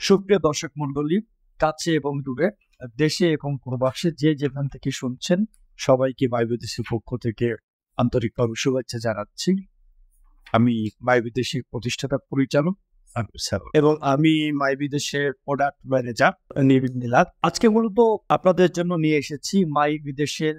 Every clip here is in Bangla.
সুপ্রিয় দর্শক মণ্ডলী, কাছে এবং দূরে, দেশে এবং প্রবাসে যে যেখান থেকে শুনছেন সবাইকে মাই বিদেশির পক্ষ থেকে আন্তরিকভাবে শুভেচ্ছা জানাচ্ছি। আমি মাই বিদেশির প্রতিষ্ঠাতা পরিচালক এবং আমি মাই বিদেশের প্রোডাক্ট ম্যানেজার নিবিন নীলাদ। আজকে মূলত আপনাদের জন্য নিয়ে এসেছি মাই বিদেশের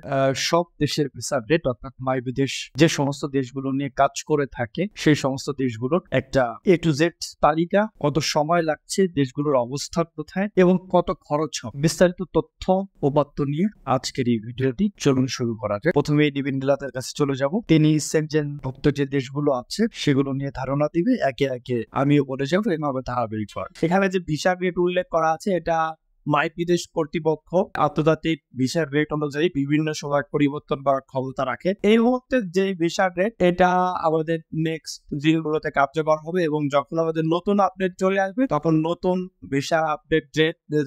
সব দেশের ভিসা রেট, অর্থাৎ মাই বিদেশ যে সমস্ত দেশগুলো নিয়ে কাজ করে থাকে সেই সমস্ত দেশগুলোর একটা A to Z তালিকা, কত সময় লাগছে, দেশগুলোর অবস্থান কোথায় এবং কত খরচ হবে, বিস্তারিত তথ্য উপাত্ত নিয়ে আজকের এই ভিডিওটি চলুন শুরু করা যায়। প্রথমে নিবিন নীলাদের কাছে চলে যাব। তিনি সেনজেনভুক্ত যে দেশগুলো আছে সেগুলো নিয়ে ধারণা দিবে, একে একে আমিও বলে যাবো, এভাবে ধারাবাহিক। এখানে যে ভিসা রেট উল্লেখ করা আছে এটা মাই বিদেশ কর্তৃপক্ষ আন্তর্জাতিক ভিসার রেট অনুযায়ী বিভিন্ন সময় পরিবর্তন করার ক্ষমতা রাখে। এই মুহূর্তে যে ভিসার রেট এটা আমাদের নেক্সট দিনগুলোতে কার্যকর হবে এবং যখন আমাদের নতুন আপডেট চলে আসবে তখন নতুন ভিসা আপডেট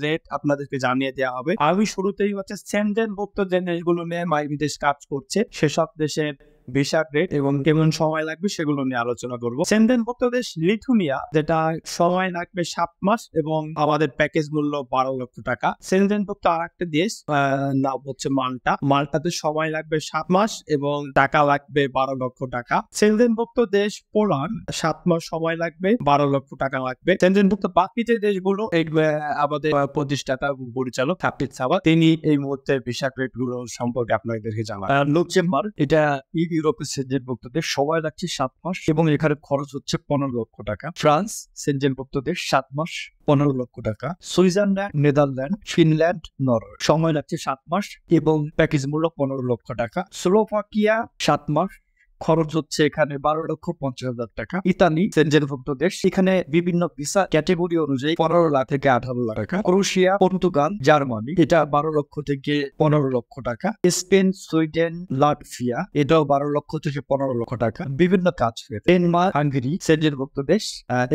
রেট আপনাদেরকে জানিয়ে দেওয়া হবে। আমি শুরুতেই সেনজেনভুক্ত যে দেশগুলো নিয়ে মাই বিদেশ কাজ করছে সেসব দেশের ভিসার রেট এবং কেমন সময় লাগবে সেগুলো নিয়ে আলোচনা করব। সেনজেনভুক্ত দেশ লিথুনিয়া, যেটা সময় লাগবে 7 মাস এবং আমাদের প্যাকেজ মূল্য 12 লক্ষ টাকা। সেনজেনভুক্ত আরেকটা দেশ নাম হচ্ছে মাল্টা। মাল্টাতে সময় লাগবে 7 মাস এবং টাকা লাগবে 12 লক্ষ টাকা। সেনজেনভুক্ত দেশ পোল্যান্ড, 7 মাস সময় লাগবে, 12 লক্ষ টাকা লাগবে। সেনজেনভুক্ত বাকি যে দেশগুলো আমাদের প্রতিষ্ঠাতা পরিচালক হাফিজ সাবা, তিনি এই মুহূর্তে ভিসা রেট গুলো সম্পর্কে আপনাদেরকে জানান। লুক্সেমবার্গ, এটা ইউরোপের সেনজেনভুক্ত দেশ, সময় লাগছে 7 মাস এবং এখানে খরচ হচ্ছে 15 লক্ষ টাকা। ফ্রান্স, সেনজেনভুক্ত দেশ, 7 মাস, 15 লক্ষ টাকা। সুইজারল্যান্ড, নেদারল্যান্ড, ফিনল্যান্ড, নরওয়ে, সময় লাগছে 7 মাস এবং প্যাকেজ মূল্য 15 লক্ষ টাকা। স্লোভাকিয়া, 7 মাস, খরচ হচ্ছে এখানে 12,50,000 টাকা। ইতালি, সেনজেনভুক্ত দেশ, এখানে বিভিন্ন ভিসা ক্যাটেগরি অনুযায়ী 15 লাখ থেকে 18 লাখ টাকা। ক্রোয়েশিয়া, পর্তুগাল, জার্মানি, এটা 12 লক্ষ থেকে 15 লক্ষ টাকা। স্পেন, সুইডেন, লাটভিয়া, এটাও 12 লক্ষ থেকে 15 লক্ষ টাকা। বিভিন্ন কাজ। ডেনমার্ক, হাঙ্গেরি, সেনজেনভুক্ত দেশ,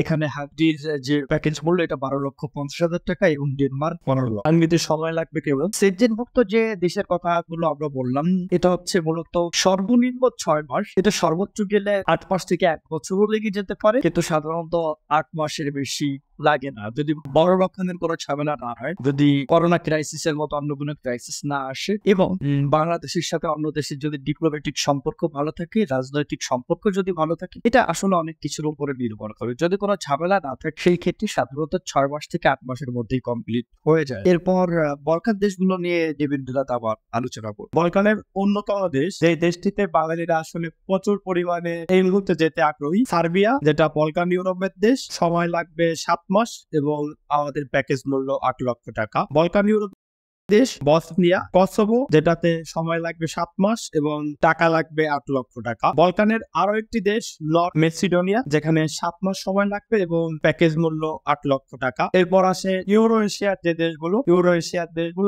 এখানে হাঙ্গেরির যে প্যাকেজ মূল্য এটা 12,50,000 টাকা এবং ডেনমার্ক 15 লক্ষ। হাঙ্গেরিতে সময় লাগবে কেবল। সেনজেনভুক্ত যে দেশের কথাগুলো আমরা বললাম এটা হচ্ছে মূলত সর্বনিম্ন 6 মাস, এটা সর্বোচ্চ গেলে 8 মাস থেকে 1 বছরও লেগে যেতে পারে, কিন্তু সাধারণত 8 মাসের বেশি লাগে না যদি বড় রকমের কোনো ঝামেলা না হয়, যদি করোনা ক্রাইসিসের মতো অন্য কোনো ক্রাইসিস না আসে এবং বাংলাদেশের সাথে অন্য দেশের যদি ডিপ্লোম্যাটিক সম্পর্ক ভালো থাকে, রাজনৈতিক সম্পর্ক যদি ভালো থাকে, এটা আসলে অনেক কিছুর উপরে নির্ভর করে। যদি কোনো ঝামেলা না থাকে সেই ক্ষেত্রে সাধারণত 6 মাস থেকে 8 মাসের মধ্যেই কমপ্লিট হয়ে যায়। এরপর বলকান দেশগুলো নিয়ে দেবেন্দ্রনাথ আবার আলোচনা করব। বলকানের অন্যতম দেশ, যে দেশটিতে বাঙালিরা আসলে প্রচুর পরিমাণে এই মুহূর্তে যেতে আগ্রহী, সার্বিয়া, যেটা বলকান ইউরোপের দেশ, সময় লাগবে 7 মাস এবং আমাদের প্যাকেজ মূল্য 8 লক্ষ টাকা। বলকান ইউরোপ দেশ বসনিয়া, কসোভো, যেটাতে সময় লাগবে 7 মাস এবং টাকা লাগবে 8 লক্ষ টাকা। বলকানের আরো একটি দেশ নর্থ মেসিডোনিয়া, যেখানে 7 মাস সময় লাগবে এবং প্যাকেজ মূল্য 8 লক্ষ টাকা। এরপর আসে ইউরো এশিয়ার যে দেশগুলো,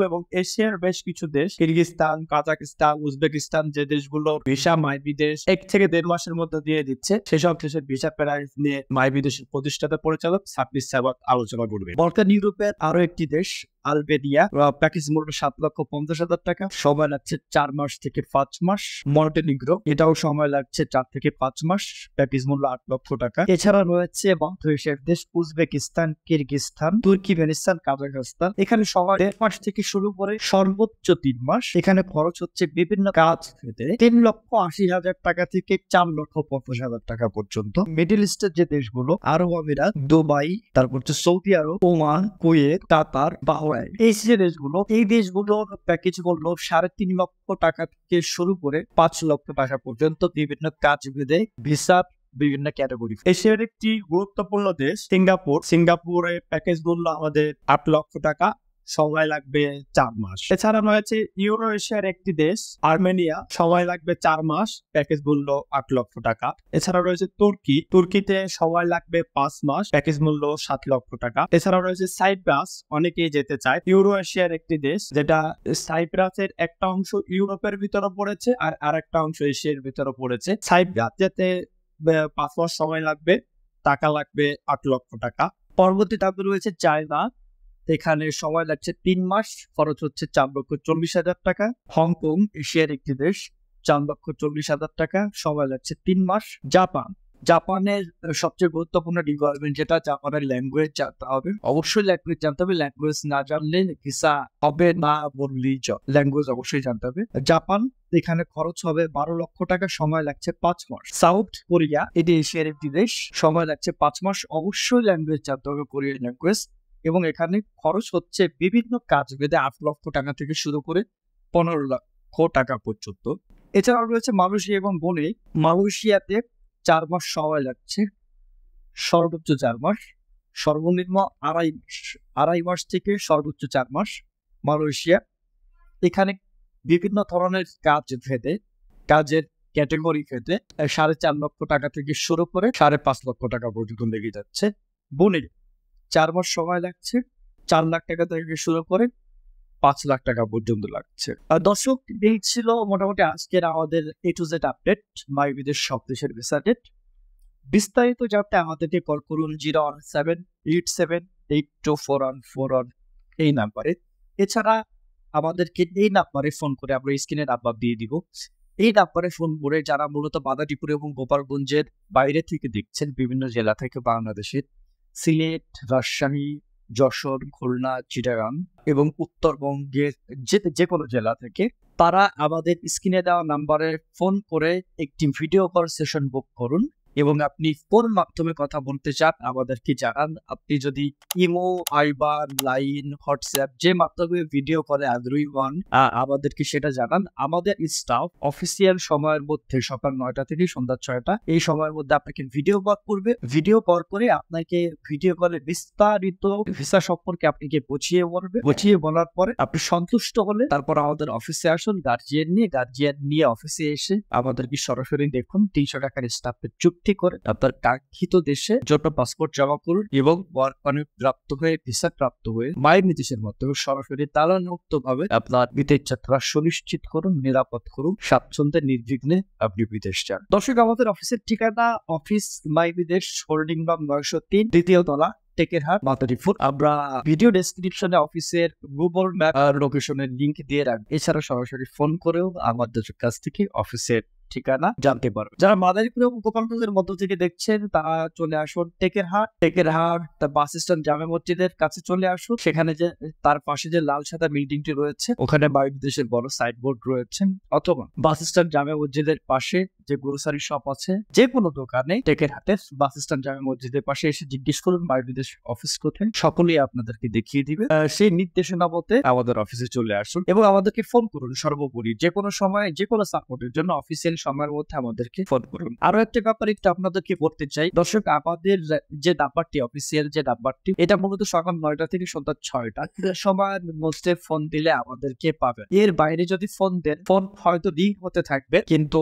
এবং এশিয়ার বেশ কিছু দেশ, কিরগিজস্তান, কাজাকিস্তান, উজবেকিস্তান, যে দেশগুলো ভিসা মাই বিদেশ 1 থেকে 1.5 মাসের মধ্যে দিয়ে দিচ্ছে, সেসব দেশের ভিসা প্রাইস নিয়ে মাই বিদেশের প্রতিষ্ঠাতা পরিচালক হাফিজ সাবা আলোচনা করবে। বলকান ইউরোপের আরো একটি দেশ আলবেনিয়া, প্যাকেজ মূল্য 7,50,000 টাকা, সময় লাগছে 4 মাস থেকে 5 মাস। মন্টেনিগ্রো, এটাও সময় লাগছে 4 থেকে 5 মাস, প্যাকেজ মূল্য 8 লক্ষ টাকা। এছাড়া রয়েছে মধ্য এশিয়ার দেশ উজবেকিস্তান, কিরগিজস্তান, তুর্কিমেনিস্তান, কাজাখস্তান, এখানে সময় 1.5 মাস থেকে শুরু করে সর্বোচ্চ 3 মাস। এখানে খরচ হচ্ছে বিভিন্ন কাজ ক্ষেত্রে 3,80,000 টাকা থেকে 4,50,000 টাকা পর্যন্ত। মিডল ইস্টের যে দেশগুলো, আরব আমিরাত, দুবাই, তারপর হচ্ছে সৌদি আরব, ওমান, কুয়েত, কাতার, এই যে দেশগুলো, এই দেশগুলোর প্যাকেজ মূল্য 3.5 লক্ষ টাকা থেকে শুরু করে 5 লক্ষ টাকা পর্যন্ত বিভিন্ন কাজ ভেদে ভিসা বিভিন্ন ক্যাটাগরি। এশিয়ার একটি গুরুত্বপূর্ণ দেশ সিঙ্গাপুর, সিঙ্গাপুরের প্যাকেজ মূল্য আমাদের 8 লক্ষ টাকা, সময় লাগবে 4 মাস। এছাড়া রয়েছে ইউরো এশিয়ার একটি দেশ আর্মেনিয়া, সময় লাগবে 4 মাস, প্যাকেজ মূল্য 8 লক্ষ টাকা। এছাড়া রয়েছে তুর্কি, তুর্কিতে সময় লাগবে 5 মাস, প্যাকেজ মূল্য 7 লক্ষ টাকা। এছাড়া রয়েছে সাইপ্রাস, অনেকেই যেতে চায়, ইউরো এশিয়ার একটি দেশ, যেটা সাইপ্রাসের একটা অংশ ইউরোপের ভিতরে পড়েছে আর আরেকটা অংশ এশিয়ার ভিতরে পড়েছে। সাইপ্রাস যেতে 5 মাস সময় লাগবে, টাকা লাগবে 8 লক্ষ টাকা। পরবর্তী তারপরে রয়েছে চায়না, এখানে সময় লাগছে 3 মাস, খরচ হচ্ছে 4,40,000 টাকা। হংকং, এশিয়ার একটি দেশ, 4,40,000 টাকা, সময় লাগছে 3 মাস। জাপান, জাপানের সবচেয়ে গুরুত্বপূর্ণ রিকোয়ারমেন্ট যেটা, জাপানের ল্যাঙ্গুয়েজ জানতে হবে। অবশ্যই ল্যাঙ্গুয়েজ জানতে হবে, ল্যাঙ্গুয়েজ না জানলে ভিসা হবে না বললেই চলে। ল্যাঙ্গুয়েজ অবশ্যই জানতে হবে। জাপান, এখানে খরচ হবে 12 লক্ষ টাকা, সময় লাগছে 5 মাস। সাউথ কোরিয়া, এটি এশিয়ার একটি দেশ, সময় লাগছে 5 মাস। অবশ্যই ল্যাঙ্গুয়েজ জানতে হবে, কোরিয়ান ল্যাঙ্গুয়েজ। এবং এখানে খরচ হচ্ছে বিভিন্ন কাজ ভেদে 8 লক্ষ টাকা থেকে শুরু করে 15 লক্ষ টাকা পর্যন্ত। এছাড়াও রয়েছে মালয়েশিয়া এবং ব্রুনেই। মালয়েশিয়াতে 4 মাস সময় লাগছে, সর্বোচ্চ 4 মাস, সর্বনিম্ন 2.5 মাস থেকে সর্বোচ্চ 4 মাস মালয়েশিয়া। এখানে বিভিন্ন ধরনের কাজ ভেদে, কাজের ক্যাটেগরি ভেদে 4.5 লক্ষ টাকা থেকে শুরু করে 5.5 লক্ষ টাকা পর্যন্ত লেগে যাচ্ছে। ব্রুনেই 4 মাস সময় লাগছে, 4 লাখ টাকা থেকে শুরু করে 5 লাখ টাকা পর্যন্ত লাগছে। দর্শক, এই ছিল মোটামুটি আজকের আমাদের A to Z আপডেট, মাই বিদেশ সব দেশের ভিসা ডেট। বিস্তারিত জানতে আমাদেরকে কল করুন 01787824141 এই নাম্বারে। এছাড়া আমাদেরকে এই নাম্বারে ফোন করে, আমরা স্ক্রিনে নাম্বার দিয়ে দিব, এই নাম্বারে ফোন করে যারা মূলত বাদাটিপুর এবং গোপালগঞ্জের বাইরে থেকে দেখছেন, বিভিন্ন জেলা থেকে বাংলাদেশের, সিলেট, রাজশাহী, যশোর, খুলনা, চিটাগাং এবং উত্তরবঙ্গের যে কোনো জেলা থেকে, তারা আমাদের স্ক্রিনে দেওয়া নাম্বারে ফোন করে একটি ভিডিও কল সেশন বুক করুন। এবং আপনি কোন মাধ্যমে কথা বলতে চান আমাদেরকে জানান। আপনি যদি ইমো, ভাইবার, লাইন, হোয়াটসঅ্যাপ যে মাধ্যমে ভিডিও কলে আগ্রহী হন, আমাদেরকে সেটা জানান। আমাদের স্টাফ অফিসিয়াল সময়ের মধ্যে সকাল 9টা থেকে সন্ধ্যা 6টা এই সময়ের মধ্যে আপনাকে ভিডিও কল করবে। ভিডিও কল করে আপনাকে ভিডিও কলে বিস্তারিত ভিসা সম্পর্কে আপনাকে বুঝিয়ে বলার পরে আপনি সন্তুষ্ট হলে তারপর আমাদের অফিসে আসুন, গার্জিয়ান নিয়ে অফিসে এসে আমাদেরকে সরাসরি দেখুন। 300 টাকার স্টাফের চুক্তি করে আপনার কাঙ্ক্ষিত দেশে জন্য পাসপোর্ট জমা করুন এবং ওয়ার্ক পারমিট প্রাপ্ত হয়ে, ভিসা প্রাপ্ত হয়ে মায়ের বিদেশের মাধ্যমে সরাসরি তালামুক্ত ভাবে আপনার বিদেশ যাত্রা সুনিশ্চিত করুন, নিরাপদ করুন, স্বাচ্ছন্দ্যে নির্বিঘ্নে আপনি বিদেশ যান। দর্শক, আমাদের অফিসের ঠিকানা অফিস মাই বিদেশ, হোল্ডিং নং 903, দ্বিতীয় তলা, টেকেরহাট, মাদারীপুর। আমরা ভিডিও ডেসক্রিপশনে অফিসের গুগল ম্যাপ লোকেশনের লিংক দিয়ে রাখবো। এছাড়া সরাসরি ফোন করেও আমাদের কাছ থেকে অফিসের ঠিকানা জানতে পারবে। যারা মাদারীপুর এবং গোপালগঞ্জের মধ্য থেকে দেখছেন, তারা চলে আসুন টেকেরহাট বাস স্ট্যান্ড জামে মসজিদের কাছে চলে আসুন। সেখানে যে তার পাশে যে লাল সাদা বিল্ডিংটি রয়েছে, ওখানে বাংলাদেশের বড় সাইনবোর্ড রয়েছে। অথবা বাস স্ট্যান্ড জামে মসজিদের পাশে যে গ্রোসারি শপ আছে, যে কোনো দোকানে টেকেরহাটের বাস স্ট্যান্ড জামে মসজিদের পাশে এসে জিজ্ঞেস করুন বাংলাদেশ অফিস কোথায়, সকলেই আপনাদেরকে দেখিয়ে দিবে। সেই নির্দেশনা মতে আমাদের অফিসে চলে আসুন এবং আমাদেরকে ফোন করুন। সর্বোপরি যে কোনো সময় যে কোনো সাপোর্টের জন্য অফিসিয়াল সময়ের মধ্যে আমাদেরকে ফোন করুন। আরো একটা ব্যাপার একটু আপনাদেরকে বলতে চাই দর্শক, আমাদের যে নাম্বারটি, অফিসিয়াল যে নাম্বারটি, এটা মূলত সকাল 9টা থেকে সন্ধ্যা 6টা সময়ের মধ্যে ফোন দিলে আমাদেরকে পাবেন। এর বাইরে যদি ফোন দেন, ফোন হয়তো রিং হতে থাকবে, কিন্তু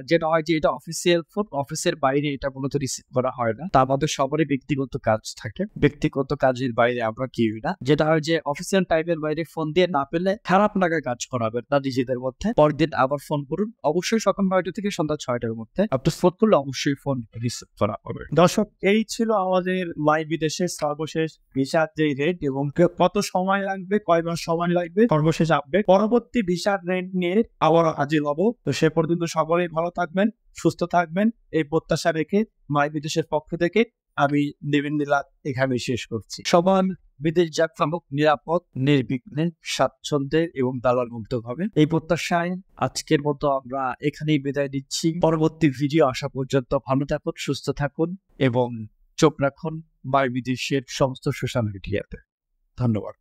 যেটা হয় যে এটা অফিসিয়াল ফোন, অফিসের বাইরে এটা মূলত রিসিভ করা হয় না। তা আমাদের সবারই ব্যক্তিগত কাজ থাকে, ব্যক্তিগত কাজের বাইরে আমরা কেউ না। যেটা হয় যে অফিসিয়াল টাইমের বাইরে ফোন দিয়ে না পেলে খারাপ লাগা কাজ করাবেন না নিজেদের মধ্যে। পরদিন আবার ফোন করুন, অবশ্যই সকাল 9টা থেকে সন্ধ্যা 6টার মধ্যে। আপনি ফোন করলে অবশ্যই ফোন রিসিভ করা হবে। দর্শক, এই ছিল আমাদের মাই বিদেশের সর্বশেষ ভিসার যে রেট এবং কত সময় লাগবে, কয় মাস সময় লাগবে, সর্বশেষ আপডেট। পরবর্তী ভিসার রেট নিয়ে আবার হাজির হব। তো সে পর্যন্ত সকলেই ভালো থাকবেন, সুস্থ থাকবেন, এই প্রত্যাশা রেখে মাই বিদেশের পক্ষ থেকে আমি নিবিন নীলা এখানে শেষ করছি। সবার বিদেশ যাত্রা হোক নিরাপদ, নির্বিঘ্নে, স্বাচ্ছন্দ্যে এবং দালাল মুক্ত হবে, এই প্রত্যাশায় আজকের মতো আমরা এখানেই বিদায় দিচ্ছি। পরবর্তী ভিডিও আসা পর্যন্ত ভালো থাকুন, সুস্থ থাকুন এবং চোখ রাখুন মাই বিদেশের সমস্ত সোশ্যাল মিডিয়াতে। ধন্যবাদ।